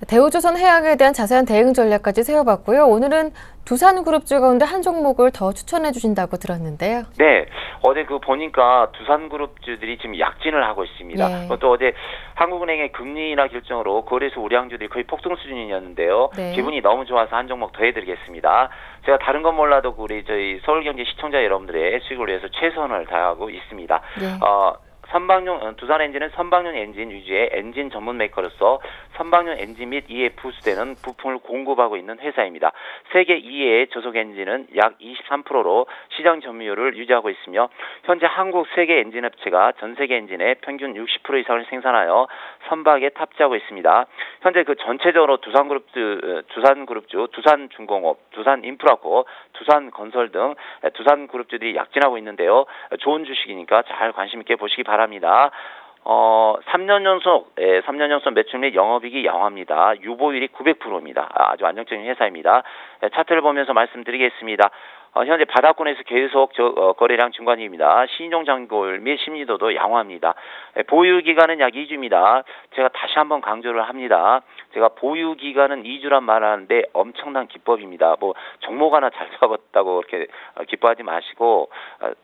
대우조선해양에 대한 자세한 대응 전략까지 세워봤고요. 오늘은 두산그룹주 가운데 한 종목을 더 추천해 주신다고 들었는데요. 네, 어제 보니까 두산그룹주들이 지금 약진을 하고 있습니다. 네. 또 어제 한국은행의 금리 인하 결정으로 거래소 우량주들이 거의 폭등 수준이었는데요. 네. 기분이 너무 좋아서 한 종목 더 해드리겠습니다. 제가 다른 건 몰라도 우리 저희 서울경제 시청자 여러분들의 수익을 위해서 최선을 다하고 있습니다. 네. 두산엔진은 선박용 엔진 위주의 엔진 전문 메이커로서 선박용 엔진 및 이에 부수되는 부품을 공급하고 있는 회사입니다. 세계 2위의 저속 엔진은 약 23%로 시장 점유율을 유지하고 있으며 현재 한국 세계 엔진 업체가 전 세계 엔진의 평균 60% 이상을 생산하여 선박에 탑재하고 있습니다. 현재 전체적으로 두산그룹주, 두산중공업, 두산인프라코, 두산건설 등 두산그룹주들이 약진하고 있는데요. 좋은 주식이니까 잘 관심 있게 보시기 바랍니다. 3년 연속 매출 및 영업이익이 양호합니다. 유보율이 900%입니다. 아주 안정적인 회사입니다. 차트를 보면서 말씀드리겠습니다. 현재 바닥권에서 계속 거래량 증가입니다. 신용 잔고율 및 심리도도 양호합니다. 보유 기간은 약 2주입니다. 제가 다시 한번 강조를 합니다. 제가 보유 기간은 2주란 말하는데 엄청난 기법입니다. 종목 하나 잘 잡았다고 그렇게 기뻐하지 마시고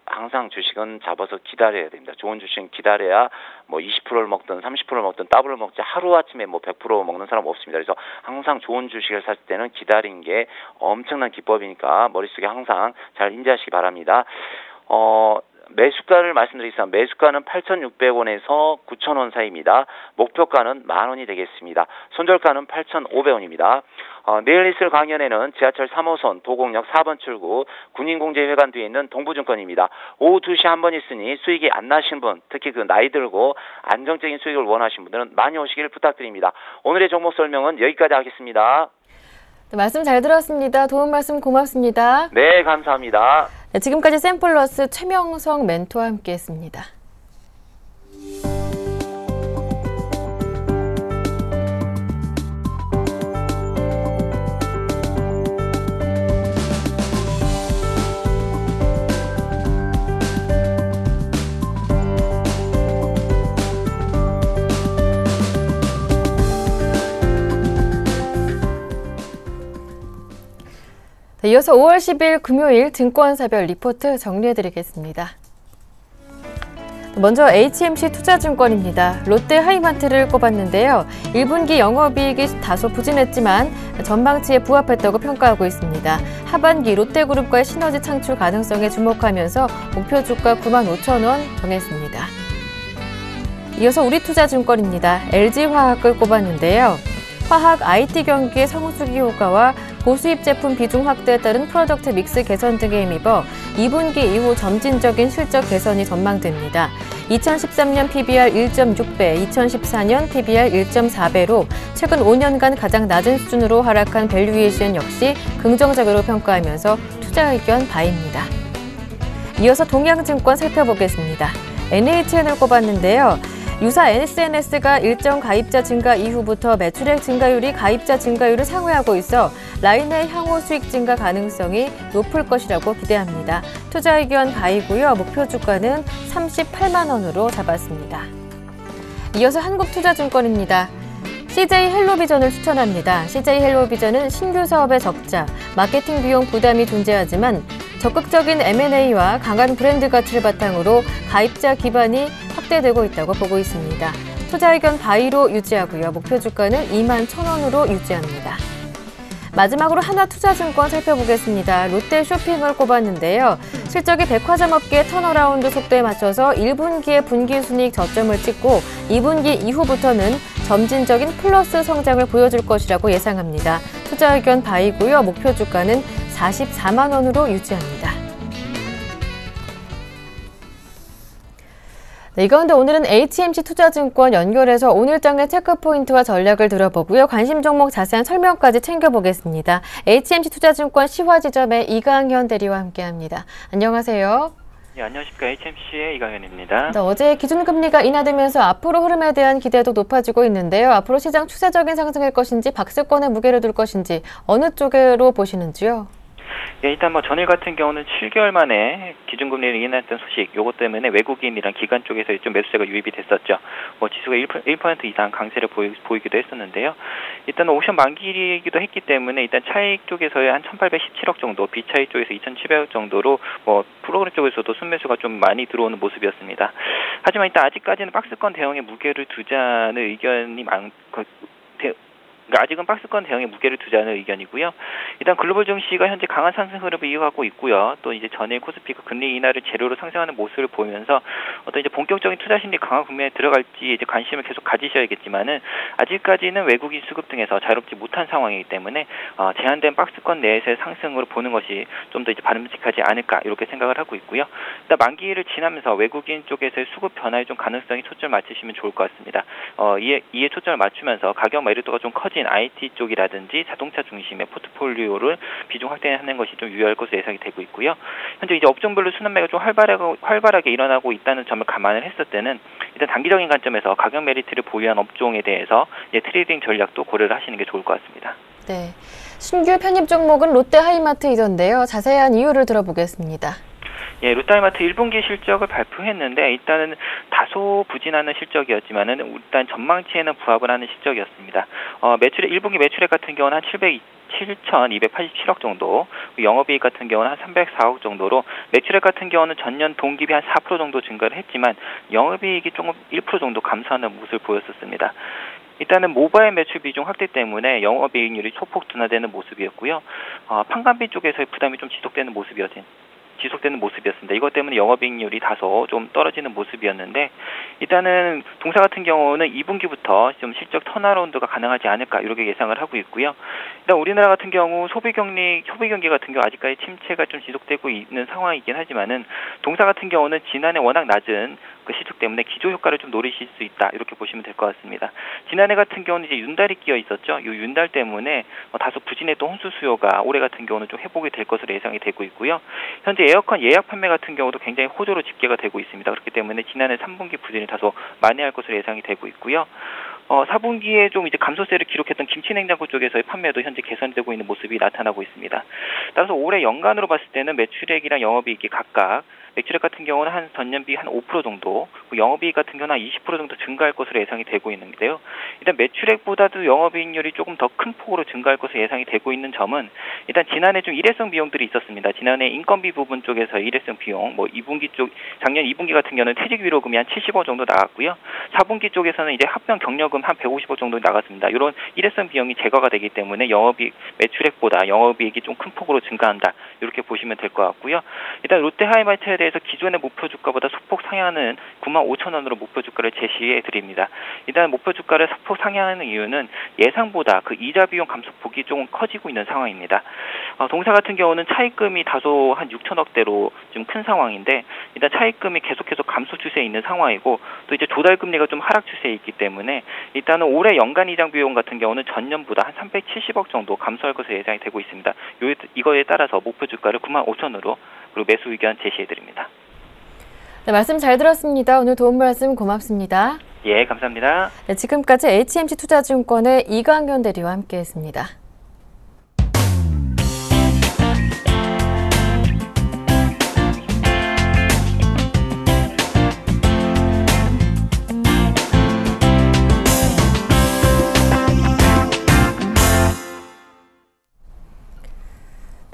항상 주식은 잡아서 기다려야 됩니다. 좋은 주식은 기다려야 20%를 먹든 30%를 먹든 더블을 먹지 하루아침에 100% 먹는 사람 없습니다. 그래서 항상 좋은 주식을 살 때는 기다리는 게 엄청난 기법이니까 머릿속에 항상 잘 인지하시기 바랍니다. 매수가를 말씀드리겠습니다. 매수가는 8,600원에서 9,000원 사이입니다. 목표가는 10,000원이 되겠습니다. 손절가는 8,500원입니다. 내일 있을 강연에는 지하철 3호선 도곡역 4번 출구 군인공제회관 뒤에 있는 동부증권입니다. 오후 2시 한 번 있으니 수익이 안 나신 분, 특히 나이 들고 안정적인 수익을 원하시는 분들은 많이 오시길 부탁드립니다. 오늘의 종목 설명은 여기까지 하겠습니다. 네, 말씀 잘 들었습니다. 도움 말씀 고맙습니다. 네, 감사합니다. 네, 지금까지 샘플러스 최명성 멘토와 함께했습니다. 이어서 5월 10일 금요일 증권사별 리포트 정리해드리겠습니다. 먼저 HMC 투자증권입니다. 롯데 하이마트를 꼽았는데요. 1분기 영업이익이 다소 부진했지만 전망치에 부합했다고 평가하고 있습니다. 하반기 롯데그룹과의 시너지 창출 가능성에 주목하면서 목표 주가 95,000원 정했습니다. 이어서 우리투자증권입니다. LG화학을 꼽았는데요. 화학 IT 경기의 성수기 효과와 고수입 제품 비중 확대에 따른 프로덕트 믹스 개선 등에 힘입어 2분기 이후 점진적인 실적 개선이 전망됩니다. 2013년 PBR 1.6배, 2014년 PBR 1.4배로 최근 5년간 가장 낮은 수준으로 하락한 밸류에이션 역시 긍정적으로 평가하면서 투자 의견 바입니다. 이어서 동양증권 살펴보겠습니다. NHN을 꼽았는데요. 유사 SNS가 일정 가입자 증가 이후부터 매출액 증가율이 가입자 증가율을 상회하고 있어 라인의 향후 수익 증가 가능성이 높을 것이라고 기대합니다. 투자 의견 바이고요. 목표 주가는 38만 원으로 잡았습니다. 이어서 한국투자증권입니다. CJ 헬로비전을 추천합니다. CJ 헬로비전은 신규 사업의 적자, 마케팅 비용 부담이 존재하지만 적극적인 M&A와 강한 브랜드 가치를 바탕으로 가입자 기반이 확대되고 있다고 보고 있습니다. 투자 의견 바이로 유지하고요. 목표 주가는 21,000원으로 유지합니다. 마지막으로 하나투자증권 살펴보겠습니다. 롯데쇼핑을 꼽았는데요. 실적이 백화점 업계 턴어라운드 속도에 맞춰서 1분기에 분기순이익 저점을 찍고 2분기 이후부터는 점진적인 플러스 성장을 보여줄 것이라고 예상합니다. 투자 의견 바이고요. 목표 주가는 44만 원으로 유지합니다. 네, 이 가운데 오늘은 HMC 투자증권 연결해서 오늘장의 체크포인트와 전략을 들어보고요. 관심 종목 자세한 설명까지 챙겨보겠습니다. HMC 투자증권 시화지점의 이강현 대리와 함께합니다. 안녕하세요. 네, 안녕하십니까. HMC의 이강현입니다. 네, 어제 기준금리가 인하되면서 앞으로 흐름에 대한 기대도 높아지고 있는데요. 앞으로 시장 추세적인 상승일 것인지 박스권에 무게를 둘 것인지 어느 쪽으로 보시는지요? 예, 일단 전일 같은 경우는 7개월 만에 기준금리를 인하했던 소식, 요것 때문에 외국인이랑 기관 쪽에서 좀 매수세가 유입이 됐었죠. 지수가 1% 이상 강세를 보이기도 했었는데요. 일단 옵션 만기이기도 했기 때문에 일단 차익 쪽에서의 한 1,817억 정도, 비차익 쪽에서 2,700억 정도로 프로그램 쪽에서도 순매수가 좀 많이 들어오는 모습이었습니다. 하지만 일단 아직까지는 박스권 대응에 무게를 두자는 의견이 아직은 박스권 대응에 무게를 두자는 의견이고요. 일단 글로벌 증시가 현재 강한 상승 흐름을 이어가고 있고요. 또 이제 전일 코스피가 금리 인하를 재료로 상승하는 모습을 보이면서 어떤 이제 본격적인 투자 심리 강화 국면에 들어갈지 이제 관심을 계속 가지셔야겠지만은 아직까지는 외국인 수급 등에서 자유롭지 못한 상황이기 때문에 제한된 박스권 내에서의 상승으로 보는 것이 좀 더 이제 바람직하지 않을까 이렇게 생각을 하고 있고요. 일단 만기를 지나면서 외국인 쪽에서의 수급 변화에 좀 가능성이 초점을 맞추시면 좋을 것 같습니다. 이에 초점을 맞추면서 가격 매력도가 좀 커진 IT 쪽이라든지 자동차 중심의 포트폴리오를 비중 확대하는 것이 좀 유효할 것으로 예상이 되고 있고요. 현재 이제 업종별로 순환매가 좀 활발하게 일어나고 있다는 점을 감안을 했을 때는 일단 단기적인 관점에서 가격 메리트를 보유한 업종에 대해서 이제 트레이딩 전략도 고려를 하시는 게 좋을 것 같습니다. 네, 신규 편입 종목은 롯데하이마트이던데요. 자세한 이유를 들어보겠습니다. 예, 롯데하이마트 1분기 실적을 발표했는데 일단은 다소 부진하는 실적이었지만은 일단 전망치에는 부합을 하는 실적이었습니다. 1분기 매출액 같은 경우는 한 7,287억 정도, 영업이익 같은 경우는 한 304억 정도로 매출액 같은 경우는 전년 동기비 한 4% 정도 증가를 했지만 영업이익이 조금 1% 정도 감소하는 모습을 보였었습니다. 일단은 모바일 매출 비중 확대 때문에 영업이익률이 소폭 둔화되는 모습이었고요. 판관비 쪽에서의 부담이 좀 지속되는 모습이었습니다. 이것 때문에 영업이익률이 다소 좀 떨어지는 모습이었는데 일단은 동사 같은 경우는 2분기부터 좀 실적 턴어라운드가 가능하지 않을까 이렇게 예상을 하고 있고요. 일단 우리나라 같은 경우 소비 경기 같은 경우 아직까지 침체가 좀 지속되고 있는 상황이긴 하지만은 동사 같은 경우는 지난해 워낙 낮은 그 실적 때문에 기조 효과를 좀 노리실 수 있다 이렇게 보시면 될 것 같습니다. 지난해 같은 경우는 이제 윤달이 끼어 있었죠. 이 윤달 때문에 다소 부진했던 혼수 수요가 올해 같은 경우는 좀 회복이 될 것으로 예상이 되고 있고요. 현재 에어컨 예약 판매 같은 경우도 굉장히 호조로 집계가 되고 있습니다. 그렇기 때문에 지난해 3분기 부진이 다소 만회할 것으로 예상이 되고 있고요. 4분기에 좀 이제 감소세를 기록했던 김치냉장고 쪽에서의 판매도 현재 개선되고 있는 모습이 나타나고 있습니다. 따라서 올해 연간으로 봤을 때는 매출액이랑 영업이익이 각각 매출액 같은 경우는 한 전년비 한 5% 정도, 영업이익 같은 경우는 한 20% 정도 증가할 것으로 예상이 되고 있는데요. 일단 매출액보다도 영업이익률이 조금 더 큰 폭으로 증가할 것으로 예상이 되고 있는 점은 일단 지난해 좀 일회성 비용들이 있었습니다. 지난해 인건비 부분 쪽에서 일회성 비용, 작년 2분기 같은 경우는 퇴직 위로금이 한 70억 정도 나갔고요. 4분기 쪽에서는 이제 합병 격려금 한 150억 정도 나갔습니다. 이런 일회성 비용이 제거가 되기 때문에 매출액보다 영업이익이 좀 큰 폭으로 증가한다. 이렇게 보시면 될 것 같고요. 일단 롯데하이마트에 대해서 기존의 목표 주가보다 소폭 상향하는 95,000원으로 목표 주가를 제시해 드립니다. 일단 목표 주가를 소폭 상향하는 이유는 예상보다 그 이자 비용 감소폭이 조금 커지고 있는 상황입니다. 동사 같은 경우는 차입금이 다소 한 6천억대로 좀 큰 상황인데 일단 차입금이 계속해서 감소 추세에 있는 상황이고 또 이제 조달 금리가 좀 하락 추세에 있기 때문에 일단은 올해 연간 이장 비용 같은 경우는 전년보다 한 370억 정도 감소할 것으로 예상이 되고 있습니다. 이거에 따라서 목표 주가를 95,000원으로 그리고 매수 의견 제시해 드립니다. 네, 말씀 잘 들었습니다. 오늘 도움 말씀 고맙습니다. 예, 감사합니다. 네, 지금까지 HMC 투자증권의 이강현 대리와 함께했습니다.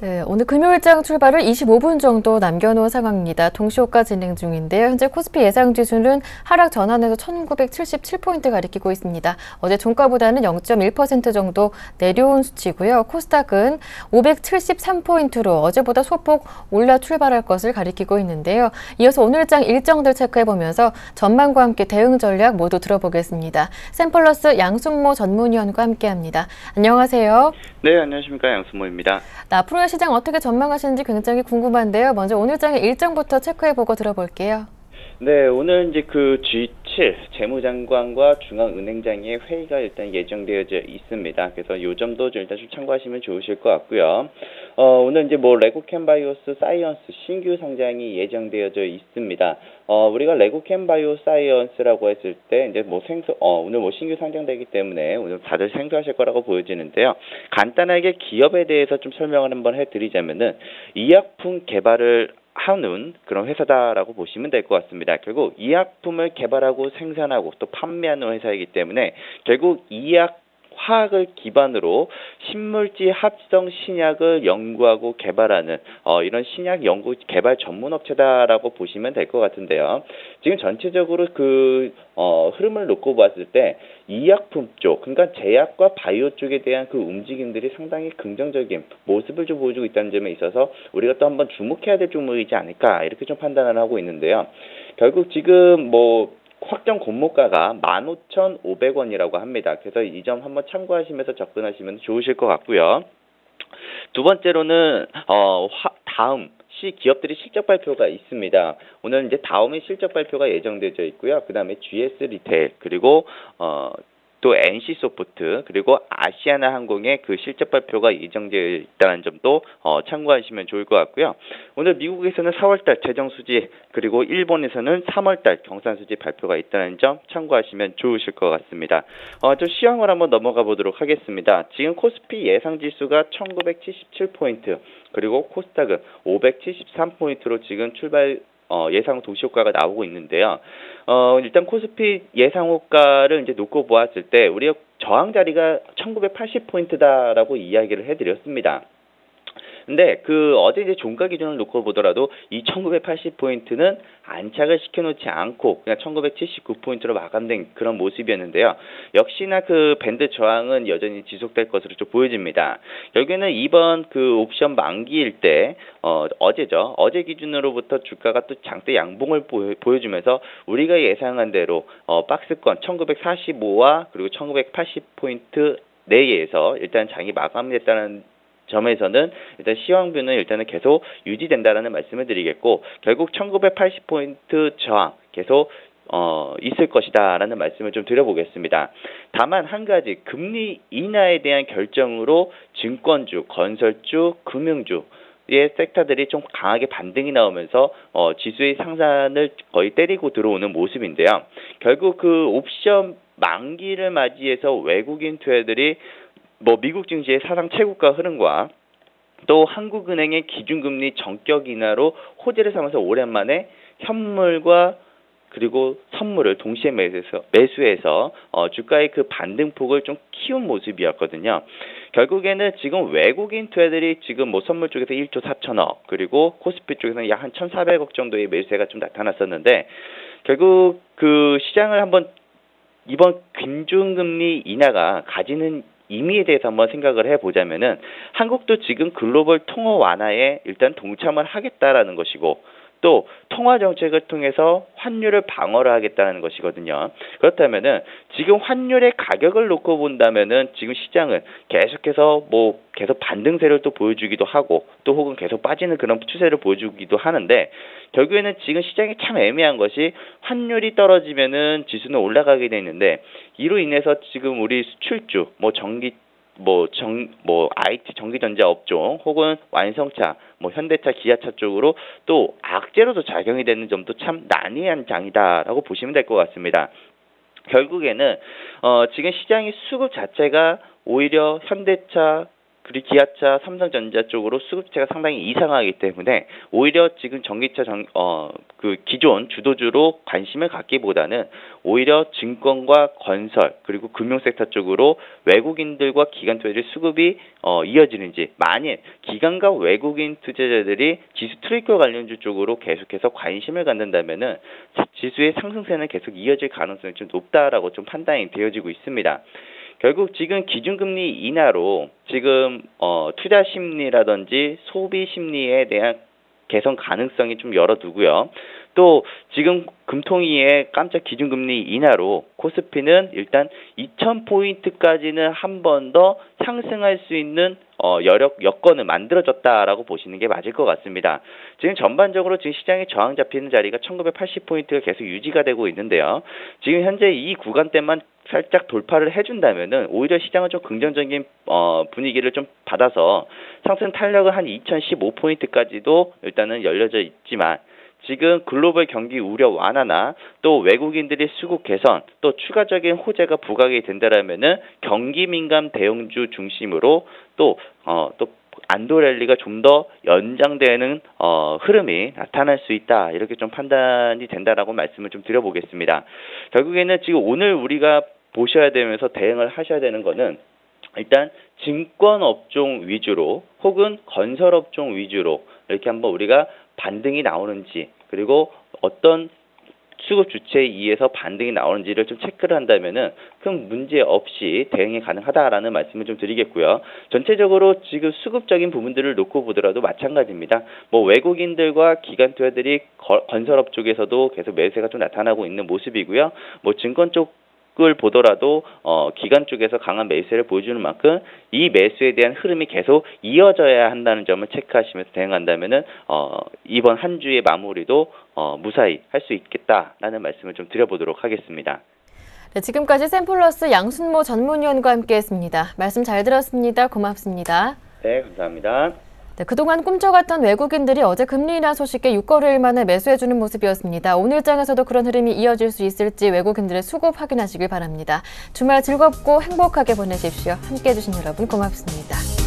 네, 네, 오늘 금요일장 출발을 25분 정도 남겨놓은 상황입니다. 동시호가 진행 중인데요. 현재 코스피 예상지수는 하락 전환에서 1977포인트 가리키고 있습니다. 어제 종가보다는 0.1% 정도 내려온 수치고요. 코스닥은 573포인트로 어제보다 소폭 올라 출발할 것을 가리키고 있는데요. 이어서 오늘장 일정들 체크해보면서 전망과 함께 대응 전략 모두 들어보겠습니다. 샘플러스 양순모 전문위원과 함께합니다. 안녕하세요. 네, 안녕하십니까. 양순모입니다. 앞으로의 시장 어떻게 전망하시는지 굉장히 궁금한데요. 먼저 오늘장의 일정부터 체크해보고 들어볼게요. 네, 오늘 이제 그 G7 재무장관과 중앙은행장의 회의가 일단 예정되어져 있습니다. 그래서 이 점도 일단 좀 참고하시면 좋으실 것 같고요. 오늘 이제 뭐 레고캠 바이오 사이언스 신규 상장이 예정되어져 있습니다. 우리가 레고캠 바이오 사이언스라고 했을 때 이제 뭐 오늘 뭐 신규 상장되기 때문에 오늘 다들 생소하실 거라고 보여지는데요. 간단하게 기업에 대해서 좀 설명을 한번 해드리자면은医薬품 개발을 하는 그런 회사다라고 보시면 될 것 같습니다. 결국医薬품을 개발하고 생산하고 또 판매하는 회사이기 때문에 결국 화학을 기반으로 신물질 합성 신약을 연구하고 개발하는 이런 신약 연구 개발 전문 업체다라고 보시면 될 것 같은데요. 지금 전체적으로 그 흐름을 놓고 봤을 때医薬품 쪽, 그러니까 제약과 바이오 쪽에 대한 그 움직임들이 상당히 긍정적인 모습을 좀 보여주고 있다는 점에 있어서 우리가 또 한번 주목해야 될 종목이지 않을까 이렇게 좀 판단을 하고 있는데요. 결국 지금 뭐 확정 공모가가 15,500원이라고 합니다. 그래서 이 점 한번 참고하시면서 접근하시면 좋으실 것 같고요. 두 번째로는 다음 기업들이 실적 발표가 있습니다. 오늘 이제 다음에 실적 발표가 예정되어 있고요. 그 다음에 GS 리테일 그리고 또 NC소프트 그리고 아시아나항공의 그 실적 발표가 예정되어 있다는 점도 참고하시면 좋을 것 같고요. 오늘 미국에서는 4월달 재정수지 그리고 일본에서는 3월달 경산수지 발표가 있다는 점 참고하시면 좋으실 것 같습니다. 좀 시황을 한번 넘어가 보도록 하겠습니다. 지금 코스피 예상지수가 1977포인트 그리고 코스닥은 573포인트로 지금 예상 도시효과가 나오고 있는데요. 일단 코스피 예상호가를 이제 놓고 보았을 때 우리가 저항 자리가 1980포인트다라고 이야기를 해드렸습니다. 근데 어제 이제 종가 기준을 놓고 보더라도 이 1980포인트는 안착을 시켜놓지 않고 그냥 1979포인트로 마감된 그런 모습이었는데요. 역시나 그 밴드 저항은 여전히 지속될 것으로 좀 보여집니다. 여기는 이번 그 옵션 만기일 때 어제죠. 어제 기준으로부터 주가가 또 장대 양봉을 보여주면서 우리가 예상한 대로 박스권 1945와 그리고 1980포인트 내에서 일단 장이 마감됐다는 점에서는 일단 시황뷰는 일단은 계속 유지된다라는 말씀을 드리겠고 결국 1980포인트 저항 계속 있을 것이다라는 말씀을 좀 드려보겠습니다. 다만 한 가지 금리 인하에 대한 결정으로 증권주, 건설주, 금융주 의 섹터들이 좀 강하게 반등이 나오면서 지수의 상산을 거의 때리고 들어오는 모습인데요. 결국 그 옵션 만기를 맞이해서 외국인 투자들이 미국 증시의 사상 최고가 흐름과 또 한국은행의 기준금리 전격 인하로 호재를 삼아서 오랜만에 현물과 그리고 선물을 동시에 매수해서 주가의 그 반등폭을 좀 키운 모습이었거든요. 결국에는 지금 외국인 투자들이 지금 선물 쪽에서 1조 4천억 그리고 코스피 쪽에서는 약 한 1,400억 정도의 매수세가 좀 나타났었는데 결국 그 시장을 한번 이번 기준금리 인하가 가지는 의미에 대해서 한번 생각을 해보자면은 한국도 지금 글로벌 통화 완화에 일단 동참을 하겠다라는 것이고 또 통화 정책을 통해서 환율을 방어를 하겠다는 것이거든요. 그렇다면은 지금 환율의 가격을 놓고 본다면은 지금 시장은 계속해서 계속 반등세를 또 보여주기도 하고 또 혹은 계속 빠지는 그런 추세를 보여주기도 하는데 결국에는 지금 시장이 참 애매한 것이 환율이 떨어지면은 지수는 올라가게 돼 있는데 이로 인해서 지금 우리 수출주 IT 전기전자 업종 혹은 완성차, 현대차, 기아차 쪽으로 또 악재로도 작용이 되는 점도 참 난해한 장이다라고 보시면 될 것 같습니다. 결국에는 지금 시장의 수급 자체가 오히려 현대차, 그리고 기아차, 삼성전자 쪽으로 수급체가 상당히 이상하기 때문에 오히려 지금 전기차 그 기존 주도주로 관심을 갖기보다는 오히려 증권과 건설 그리고 금융섹터 쪽으로 외국인들과 기관 투자자들의 수급이 이어지는지, 만일 기관과 외국인 투자자들이 지수 트리거 관련주 쪽으로 계속해서 관심을 갖는다면은 지수의 상승세는 계속 이어질 가능성이 좀 높다라고 좀 판단이 되어지고 있습니다. 결국 지금 기준금리 인하로 지금 투자 심리라든지 소비 심리에 대한 개선 가능성이 좀 열어두고요. 또 지금 금통위의 깜짝 기준금리 인하로 코스피는 일단 2,000포인트까지는 한 번 더 상승할 수 있는 여건을 만들어졌다라고 보시는 게 맞을 것 같습니다. 지금 전반적으로 지금 시장에 저항 잡히는 자리가 1980포인트가 계속 유지가 되고 있는데요. 지금 현재 이 구간대만 살짝 돌파를 해준다면은 오히려 시장은 좀 긍정적인 분위기를 좀 받아서 상승 탄력은 한 2015포인트까지도 일단은 열려져 있지만, 지금 글로벌 경기 우려 완화나 또 외국인들의 수급 개선, 또 추가적인 호재가 부각이 된다라면은 경기 민감 대형주 중심으로 또 안도 랠리가 좀 더 연장되는 흐름이 나타날 수 있다, 이렇게 좀 판단이 된다라고 말씀을 좀 드려보겠습니다. 결국에는 지금 오늘 우리가 보셔야 되면서 대응을 하셔야 되는 거는 일단 증권업종 위주로 혹은 건설업종 위주로 이렇게 한번 우리가 반등이 나오는지, 그리고 어떤 수급 주체에 의해서 반등이 나오는지를 좀 체크를 한다면은 큰 문제 없이 대응이 가능하다라는 말씀을 좀 드리겠고요. 전체적으로 지금 수급적인 부분들을 놓고 보더라도 마찬가지입니다. 뭐 외국인들과 기관 투자들이 건설업 쪽에서도 계속 매수세가 좀 나타나고 있는 모습이고요. 뭐 증권 쪽을 보더라도 기관 쪽에서 강한 매수세를 보여주는 만큼 이 매수에 대한 흐름이 계속 이어져야 한다는 점을 체크하시면서 대응한다면은 이번 한 주의 마무리도 무사히 할 수 있겠다라는 말씀을 좀 드려보도록 하겠습니다. 네, 지금까지 샘플러스 양순모 전문위원과 함께했습니다. 말씀 잘 들었습니다. 고맙습니다. 네, 감사합니다. 네, 그동안 꿈쩍었던 외국인들이 어제 금리 인하 소식에 6거래일 만에 매수해주는 모습이었습니다. 오늘 장에서도 그런 흐름이 이어질 수 있을지 외국인들의 수급 확인하시길 바랍니다. 주말 즐겁고 행복하게 보내십시오. 함께해 주신 여러분 고맙습니다.